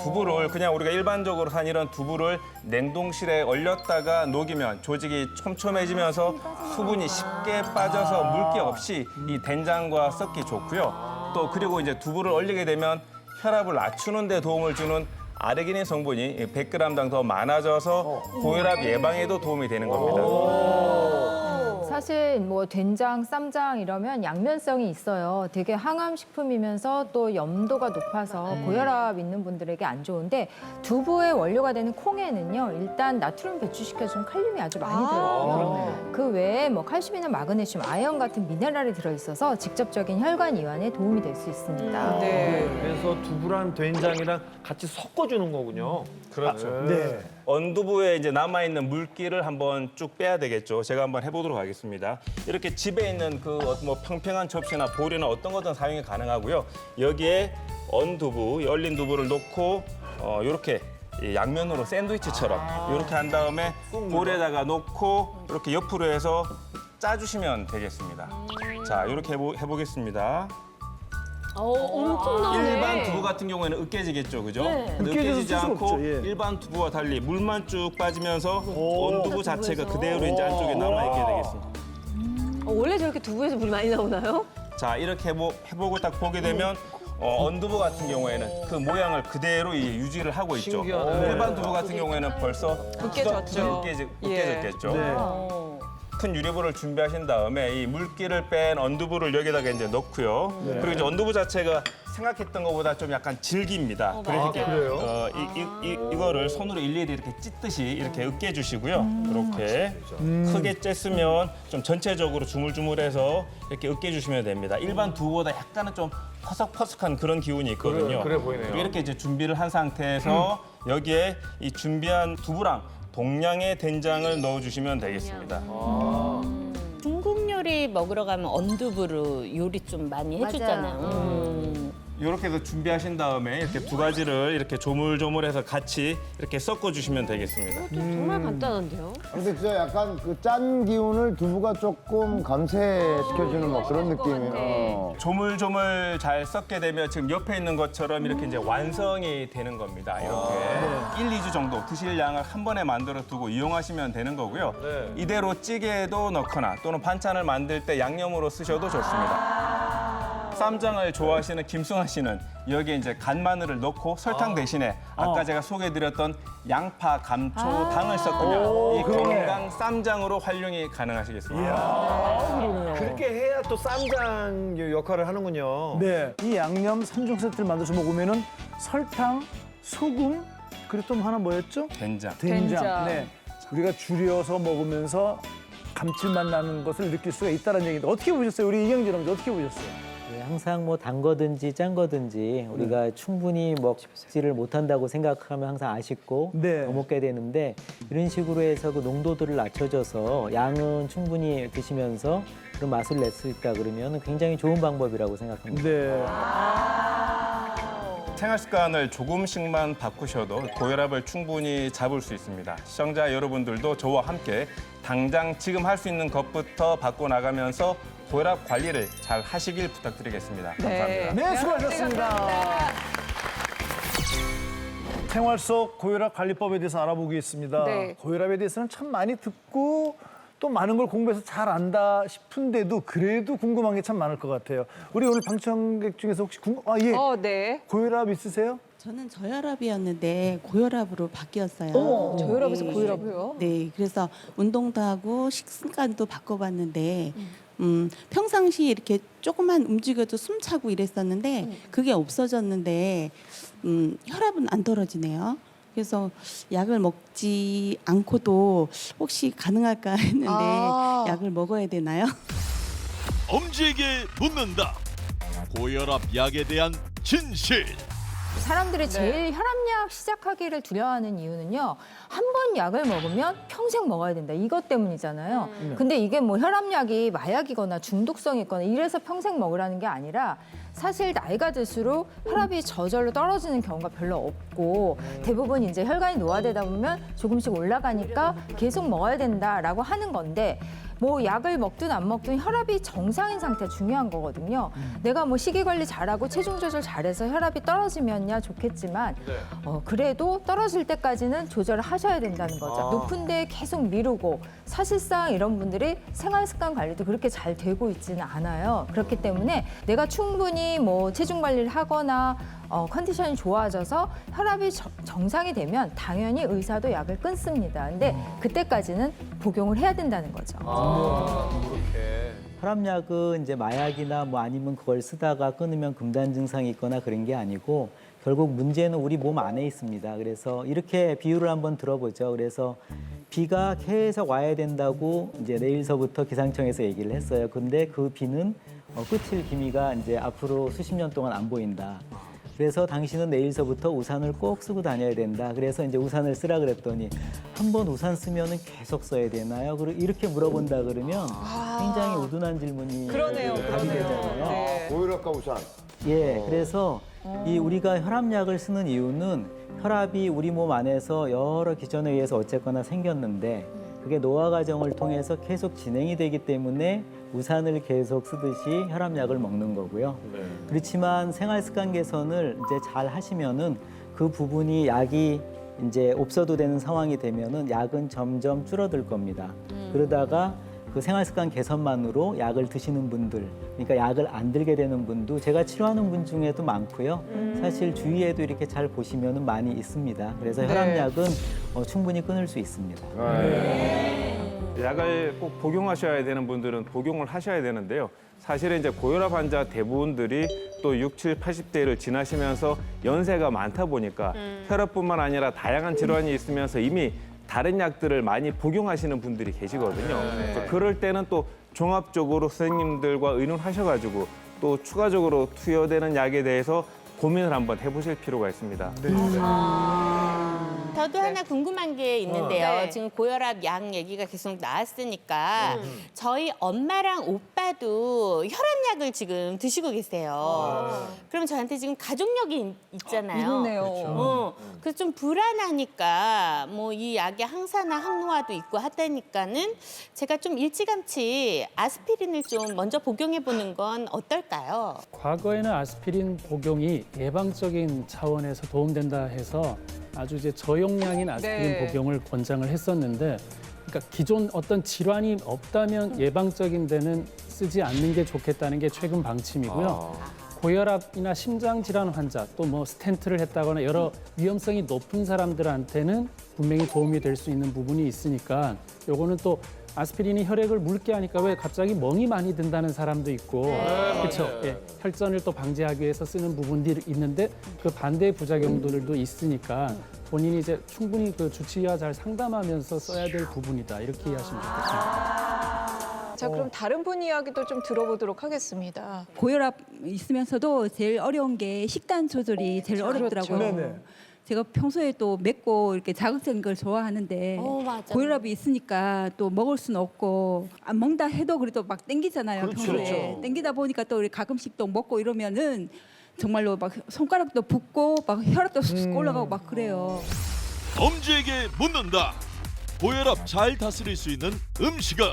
두부를 그냥 우리가 일반적으로 산 이런 두부를 냉동실에 얼렸다가 녹이면 조직이 촘촘해지면서 수분이 쉽게 빠져서 물기 없이 이 된장과 섞기 좋고요. 또 그리고 이제 두부를 얼리게 되면 혈압을 낮추는 데 도움을 주는 아르기닌 성분이 100g당 더 많아져서 고혈압 예방에도 도움이 되는 겁니다. 사실 뭐 된장, 쌈장 이러면 양면성이 있어요. 되게 항암식품이면서 또 염도가 높아서 고혈압 있는 분들에게 안 좋은데 두부의 원료가 되는 콩에는요. 일단 나트륨 배출시켜주는 칼륨이 아주 많이 들어있고요. 그 외에 뭐 칼슘이나 마그네슘, 아연 같은 미네랄이 들어있어서 직접적인 혈관 이완에 도움이 될 수 있습니다. 그래서 두부랑 된장이랑 같이 섞어주는 거군요. 그렇죠. 네. 언두부에 이제 남아있는 물기를 한번 쭉 빼야 되겠죠. 제가 한번 해보도록 하겠습니다. 이렇게 집에 있는 그 뭐 평평한 접시나 보리나 어떤 거든 사용이 가능하고요. 여기에 언두부, 얼린 두부를 넣고 이렇게 양면으로 샌드위치처럼 이렇게 한 다음에 볼에다가 놓고 이렇게 옆으로 해서 짜주시면 되겠습니다. 자, 이렇게 해보겠습니다. 엄청 나오네. 일반 두부 같은 경우에는 으깨지겠죠, 그죠? 네. 근데 으깨질 으깨지지 수가 않고 없죠, 예. 일반 두부와 달리 물만 쭉 빠지면서 온두부 자체가 그대로 이제 안쪽에 남아있게 되겠습니다. 원래 저렇게 두부에서 물이 많이 나오나요? 자, 이렇게 해보고 딱 보게 되면 언두부 같은 경우에는 그 모양을 그대로 유지를 하고 있죠. 신기하네. 일반 두부 같은 경우에는 벌써 으깨졌죠. 으깨졌겠죠. 네. 큰 유리볼을 준비하신 다음에 이 물기를 뺀 언두부를 여기다가 이제 넣고요. 그리고 이제 언두부 자체가 생각했던 것보다 좀 약간 질깁니다. 그래서 이렇게 이거를 손으로 일일이 이렇게 찢듯이 이렇게 으깨주시고요. 이렇게 크게 쬐으면 좀 전체적으로 주물주물해서 이렇게 으깨주시면 됩니다. 일반 두부보다 약간은 좀 퍼석퍼석한 그런 기운이 있거든요. 그래 보이네요. 그리고 이렇게 이제 준비를 한 상태에서 여기에 이 준비한 두부랑 동량의 된장을 넣어주시면 되겠습니다. 중국 요리 먹으러 가면 언두부로 요리 좀 많이 해주잖아요. 이렇게 해서 준비하신 다음에 이렇게 두 가지를 이렇게 조물조물해서 같이 이렇게 섞어주시면 되겠습니다. 정말 간단한데요? 근데 진짜 약간 그 짠 기운을 두부가 조금 감쇄시켜주는 뭐 그런 느낌이에요. 조물조물 잘 섞게 되면 지금 옆에 있는 것처럼 이렇게 이제 완성이 되는 겁니다. 이렇게 1, 2주 정도 드실 양을 한 번에 만들어 두고 이용하시면 되는 거고요. 이대로 찌개에도 넣거나 또는 반찬을 만들 때 양념으로 쓰셔도 좋습니다. 쌈장을 좋아하시는 김승환 씨는 여기에 이제 간 마늘을 넣고 설탕 대신에 아까 제가 소개해드렸던 양파, 감초, 당을 섞으면 이 건강 쌈장으로 활용이 가능하시겠습니다. 그렇게 해야 또 쌈장 역할을 하는군요. 네. 이 양념 3종 세트를 만들어서 먹으면은 설탕, 소금, 그리고 또 하나 뭐였죠? 된장. 된장. 네. 우리가 줄여서 먹으면서 감칠맛 나는 것을 느낄 수가 있다는 얘기인데 어떻게 보셨어요? 우리 이경진 어머니 어떻게 보셨어요? 네, 항상 뭐 단 거든지 짠 거든지 우리가 충분히 먹지를 못한다고 생각하면 항상 아쉽고 네. 더 먹게 되는데 이런 식으로 해서 그 농도들을 낮춰줘서 양은 충분히 드시면서 그런 맛을 낼 수 있다 그러면 굉장히 좋은 방법이라고 생각합니다. 네. 생활 습관을 조금씩만 바꾸셔도 고혈압을 충분히 잡을 수 있습니다. 시청자 여러분들도 저와 함께 당장 지금 할 수 있는 것부터 바꿔나가면서 고혈압 관리를 잘 하시길 부탁드리겠습니다. 감사합니다. 네, 수고하셨습니다. 생활 속 고혈압 관리법에 대해서 알아보겠습니다. 네. 고혈압에 대해서는 참 많이 듣고 또 많은 걸 공부해서 잘 안다 싶은데도 그래도 궁금한 게 참 많을 것 같아요. 우리 오늘 방청객 중에서 혹시 예. 네. 고혈압 있으세요? 저는 저혈압이었는데 고혈압으로 바뀌었어요. 저혈압에서 고혈압이요? 네, 그래서 운동도 하고 식습관도 바꿔봤는데 평상시에 이렇게 조금만 움직여도 숨 차고 이랬었는데 그게 없어졌는데 혈압은 안 떨어지네요. 그래서 약을 먹지 않고도 혹시 가능할까 했는데 약을 먹어야 되나요? 엄지에게 묻는다. 고혈압 약에 대한 진실. 사람들이 제일 혈압약 시작하기를 두려워하는 이유는요. 한 번 약을 먹으면 평생 먹어야 된다. 이것 때문이잖아요. 근데 이게 뭐 혈압약이 마약이거나 중독성이 있거나 이래서 평생 먹으라는 게 아니라 사실 나이가 들수록 혈압이 저절로 떨어지는 경우가 별로 없고 대부분 이제 혈관이 노화되다 보면 조금씩 올라가니까 계속 먹어야 된다라고 하는 건데 뭐 약을 먹든 안 먹든 혈압이 정상인 상태 중요한 거거든요. 내가 뭐 식이 관리 잘하고 체중 조절 잘해서 혈압이 떨어지면야 좋겠지만 그래도 떨어질 때까지는 조절을 하셔야 된다는 거죠. 높은데 계속 미루고 사실상 이런 분들이 생활 습관 관리도 그렇게 잘 되고 있지는 않아요. 그렇기 때문에 내가 충분히 뭐 체중 관리를 하거나 컨디션이 좋아져서 혈압이 정상이 되면 당연히 의사도 약을 끊습니다. 근데 그때까지는 복용을 해야 된다는 거죠. 혈압약은 이제 마약이나 뭐 아니면 그걸 쓰다가 끊으면 금단 증상이 있거나 그런 게 아니고 결국 문제는 우리 몸 안에 있습니다. 그래서 이렇게 비유를 한번 들어보죠. 그래서 비가 계속 와야 된다고 이제 내일서부터 기상청에서 얘기를 했어요. 근데 그 비는 끝일 기미가 이제 앞으로 수십 년 동안 안 보인다. 그래서 당신은 내일서부터 우산을 꼭 쓰고 다녀야 된다. 그래서 이제 우산을 쓰라 그랬더니 한 번 우산 쓰면은 계속 써야 되나요? 그리고 이렇게 물어본다 그러면 굉장히 우둔한 질문이 답이 되잖아요. 고혈압과 우산. 예, 그래서 이 우리가 혈압약을 쓰는 이유는 혈압이 우리 몸 안에서 여러 기전에 의해서 어쨌거나 생겼는데 그게 노화 과정을 통해서 계속 진행이 되기 때문에 우산을 계속 쓰듯이 혈압약을 먹는 거고요. 그렇지만 생활 습관 개선을 이제 잘 하시면은 그 부분이 약이 이제 없어도 되는 상황이 되면은 약은 점점 줄어들 겁니다. 그러다가 그 생활 습관 개선만으로 약을 드시는 분들, 그러니까 약을 안 들게 되는 분도 제가 치료하는 분 중에도 많고요. 사실 주위에도 이렇게 잘 보시면은 많이 있습니다. 그래서 혈압약은 충분히 끊을 수 있습니다. 약을 꼭 복용하셔야 되는 분들은 복용을 하셔야 되는데요. 사실은 이제 고혈압 환자 대부분들이 또 60, 80대를 지나시면서 연세가 많다 보니까 혈압뿐만 아니라 다양한 질환이 있으면서 이미 다른 약들을 많이 복용하시는 분들이 계시거든요. 그래서 그럴 때는 또 종합적으로 선생님들과 의논하셔가지고 또 추가적으로 투여되는 약에 대해서 고민을 한번 해보실 필요가 있습니다. 저도 하나 궁금한 게 있는데요. 네. 지금 고혈압 약 얘기가 계속 나왔으니까 저희 엄마랑 오빠도 혈압약을 지금 드시고 계세요. 그럼 저한테 지금 가족력이 있잖아요. 있네요. 그래서 좀 불안하니까 뭐 이 약에 항산화 항노화도 있고 하다니까는 제가 좀 일찌감치 아스피린을 좀 먼저 복용해 보는 건 어떨까요? 과거에는 아스피린 복용이 예방적인 차원에서 도움된다 해서 아주 이제 저용량인 아스피린 복용을 권장을 했었는데, 그러니까 기존 어떤 질환이 없다면 예방적인 데는 쓰지 않는 게 좋겠다는 게 최근 방침이고요. 고혈압이나 심장 질환 환자 또 뭐 스텐트를 했다거나 여러 위험성이 높은 사람들한테는 분명히 도움이 될 수 있는 부분이 있으니까 요거는 또 아스피린이 혈액을 묽게 하니까 왜 갑자기 멍이 많이 든다는 사람도 있고 그렇죠. 예, 혈전을 또 방지하기 위해서 쓰는 부분들이 있는데 그 반대의 부작용들도 있으니까 본인이 이제 충분히 그 주치의와 잘 상담하면서 써야 될 부분이다 이렇게 이해하시면 좋겠습니다. 자, 그럼 다른 분 이야기도 좀 들어보도록 하겠습니다. 고혈압 있으면서도 제일 어려운 게 식단 조절이 제일 어렵더라고요. 네네. 제가 평소에 또 맵고 이렇게 자극적인 걸 좋아하는데 맞아. 고혈압이 있으니까 또 먹을 수는 없고 안 먹다 해도 그래도 막 땡기잖아요. 평소에 땡기다 보니까 또 우리 가끔씩 또 먹고 이러면은 정말로 막 손가락도 붓고 막 혈압도 쑥쑥 올라가고 막 그래요. 엄지에게 묻는다. 고혈압 잘 다스릴 수 있는 음식은?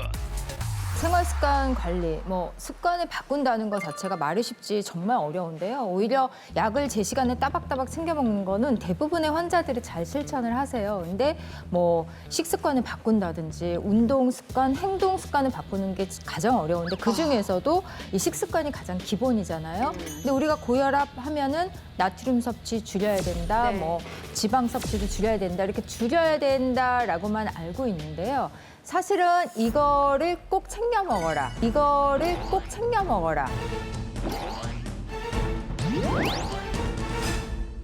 생활 습관 관리, 뭐 습관을 바꾼다는 것 자체가 말이 쉽지 정말 어려운데요. 오히려 약을 제 시간에 따박따박 챙겨 먹는 거는 대부분의 환자들이 잘 실천을 하세요. 근데 뭐 식습관을 바꾼다든지 운동 습관, 행동 습관을 바꾸는 게 가장 어려운데 그 중에서도 이 식습관이 가장 기본이잖아요. 근데 우리가 고혈압 하면은 나트륨 섭취 줄여야 된다, 뭐 지방 섭취도 줄여야 된다, 이렇게 줄여야 된다라고만 알고 있는데요. 사실은 이거를 꼭 챙겨 먹어라. 이거를 꼭 챙겨 먹어라.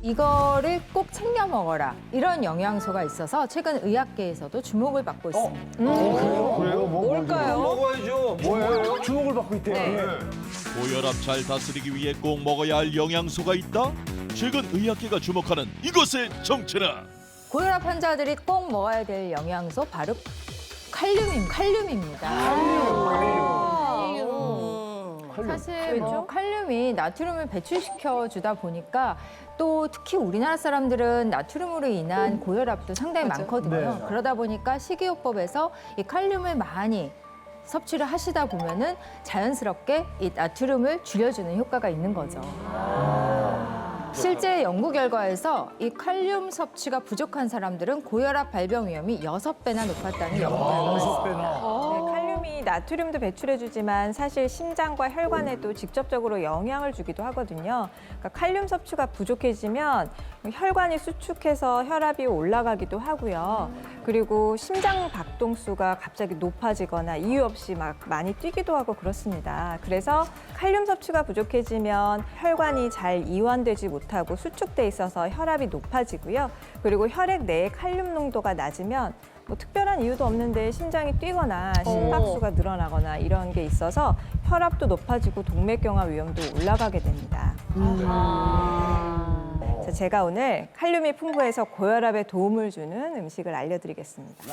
이거를 꼭 챙겨 먹어라. 이런 영양소가 있어서 최근 의학계에서도 주목을 받고 있습니다. 그래요? 뭘까요? 먹어야죠. 뭐예요? 주목을 받고 있대요. 고혈압 잘 다스리기 위해 꼭 먹어야 할 영양소가 있다? 최근 의학계가 주목하는 이것의 정체는? 고혈압 환자들이 꼭 먹어야 될 영양소 바로 칼륨입니다. 사실 뭐 칼륨이 나트륨을 배출시켜 주다 보니까 또 특히 우리나라 사람들은 나트륨으로 인한 고혈압도 상당히 많거든요. 그러다 보니까 식이요법에서 이 칼륨을 많이 섭취를 하시다 보면은 자연스럽게 이 나트륨을 줄여주는 효과가 있는 거죠. 실제 연구 결과에서 이 칼륨 섭취가 부족한 사람들은 고혈압 발병 위험이 6배나 높았다는 연구 결과가 있습니다. 네, 칼륨이 나트륨도 배출해주지만 사실 심장과 혈관에도 직접적으로 영향을 주기도 하거든요. 그러니까 칼륨 섭취가 부족해지면 혈관이 수축해서 혈압이 올라가기도 하고요. 그리고 심장 박동수가 갑자기 높아지거나 이유 없이 막 많이 뛰기도 하고 그렇습니다. 그래서 칼륨 섭취가 부족해지면 혈관이 잘 이완되지 못하고 수축돼 있어서 혈압이 높아지고요. 그리고 혈액 내의 칼륨 농도가 낮으면 뭐 특별한 이유도 없는데 심장이 뛰거나 심박수가 늘어나거나 이런 게 있어서 혈압도 높아지고 동맥경화 위험도 올라가게 됩니다. 자, 제가 오늘 칼륨이 풍부해서 고혈압에 도움을 주는 음식을 알려드리겠습니다.